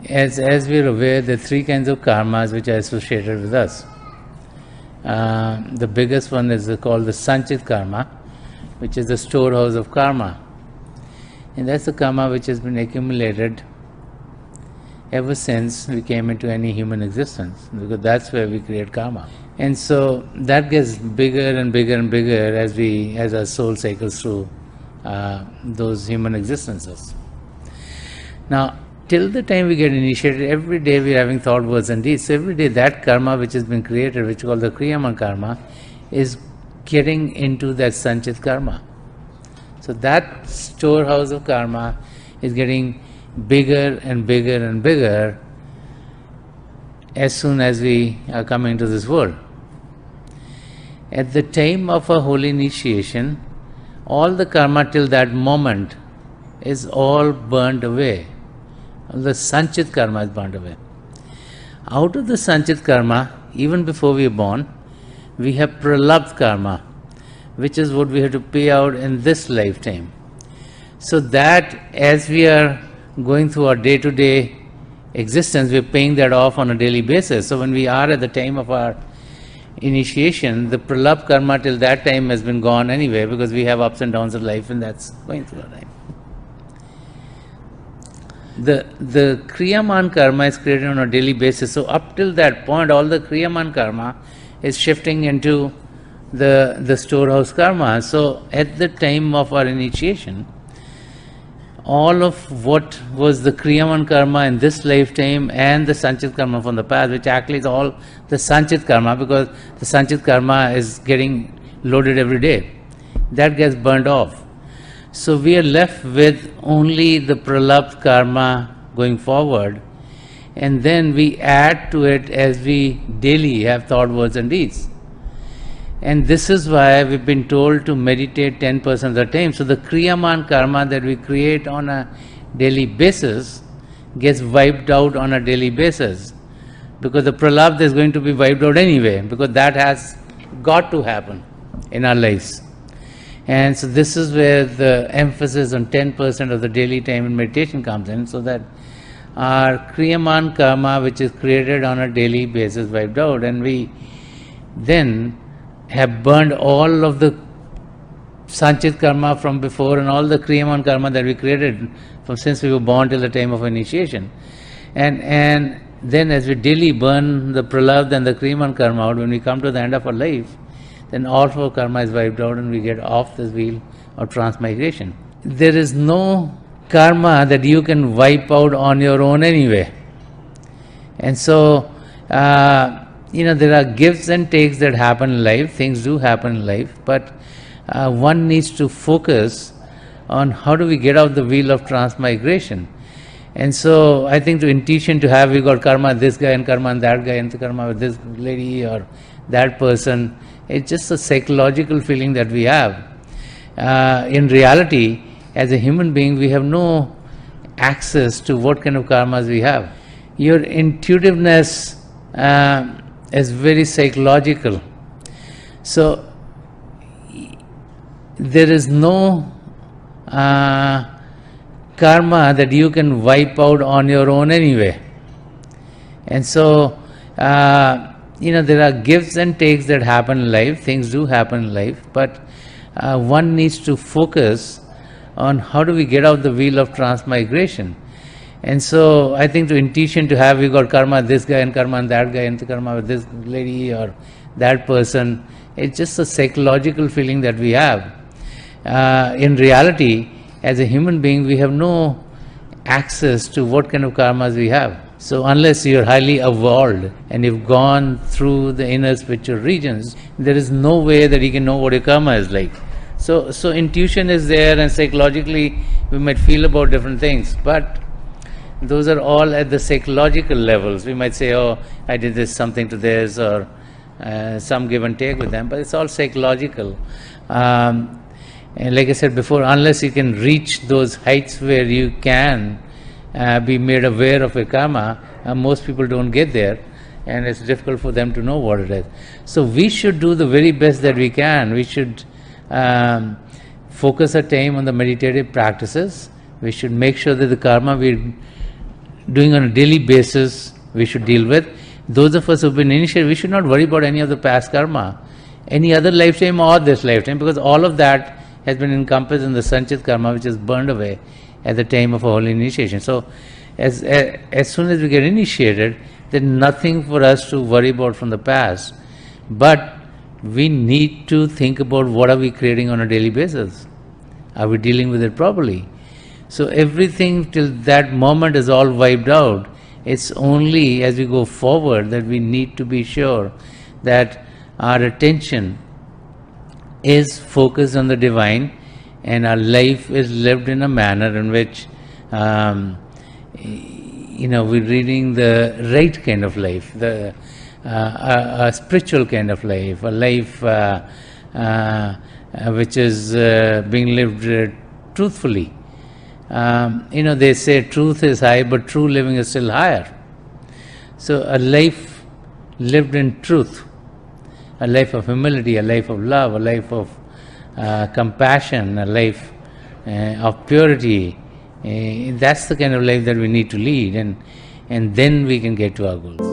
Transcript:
As we're aware, there are three kinds of karmas which are associated with us. The biggest one is called the Sanchit karma, which is the storehouse of karma. And that's the karma which has been accumulated ever since we came into any human existence, because that's where we create karma. And so that gets bigger and bigger and bigger as our soul cycles through those human existences. Now, till the time we get initiated, every day we are having thought, words and deeds. So every day that karma which has been created, which is called the Kriyaman karma, is getting into that Sanchit karma. So that storehouse of karma is getting bigger and bigger and bigger as soon as we are coming to this world. At the time of a holy initiation, all the karma till that moment is all burned away. All the Sanchit karma is burned away. Out of the Sanchit karma, even before we are born, we have Pralabdha karma, which is what we have to pay out in this lifetime. So that as we are going through our day-to-day existence, we are paying that off on a daily basis. So when we are at the time of our initiation, the Pralabdha karma till that time has been gone anyway, because we have ups and downs of life, and that's going through our life. The Kriyaman karma is created on a daily basis. So up till that point, all the Kriyaman karma is shifting into the storehouse karma. So at the time of our initiation, all of what was the Kriyaman karma in this lifetime and the Sanchit karma from the past, which actually is all the Sanchit karma, because the Sanchit karma is getting loaded every day, that gets burned off. So we are left with only the Pralabdha karma going forward, and then we add to it as we daily have thought, words and deeds. And this is why we've been told to meditate 10% of the time. So the Kriyaman karma that we create on a daily basis gets wiped out on a daily basis, because the Pralabdha is going to be wiped out anyway, because that has got to happen in our lives. And so this is where the emphasis on 10% of the daily time in meditation comes in, so that our Kriyaman karma, which is created on a daily basis, wiped out, and we then have burned all of the Sanchit karma from before and all the Kriyaman karma that we created from since we were born till the time of initiation. And then as we daily burn the Pralabdha and the Kriyaman karma out, when we come to the end of our life, then all of our karma is wiped out and we get off this wheel of transmigration. There is no karma that you can wipe out on your own anyway. And so, there are gives and takes that happen in life, things do happen in life, but one needs to focus on how do we get off the wheel of transmigration. And so I think the intention to have, we got karma this guy and karma and that guy and karma with this lady or that person, it's just a psychological feeling that we have. In reality, as a human being, we have no access to what kind of karmas we have. Your intuitiveness is very psychological. So there is no karma that you can wipe out on your own anyway. And so, there are gives and takes that happen in life, things do happen in life, but one needs to focus on how do we get off the wheel of transmigration. And so I think the intention to have, we got karma this guy and karma and that guy and karma with this lady or that person, it's just a psychological feeling that we have. In reality, as a human being, we have no access to what kind of karmas we have. So unless you're highly evolved and you've gone through the inner spiritual regions, there is no way that you can know what your karma is like. So intuition is there, and psychologically we might feel about different things, but those are all at the psychological levels. We might say, oh, I did this, something to this, or some give and take with them, but it's all psychological. And like I said before, unless you can reach those heights where you can be made aware of your karma, most people don't get there, and it's difficult for them to know what it is. So we should do the very best that we can. We should focus our time on the meditative practices. We should make sure that the karma we're doing on a daily basis, we should deal with. Those of us who've been initiated, we should not worry about any of the past karma, any other lifetime or this lifetime, because all of that has been encompassed in the Sanchit karma, which is burned away at the time of a holy initiation. So, as soon as we get initiated, there's nothing for us to worry about from the past. But we need to think about what are we creating on a daily basis. Are we dealing with it properly? So everything till that moment is all wiped out. It's only as we go forward that we need to be sure that our attention is focused on the divine and our life is lived in a manner in which we're leading the right kind of life, a spiritual kind of life, a life which is being lived truthfully. They say truth is high, but true living is still higher. So a life lived in truth, a life of humility, a life of love, a life of compassion, a life of purity, that's the kind of life that we need to lead, and then we can get to our goals.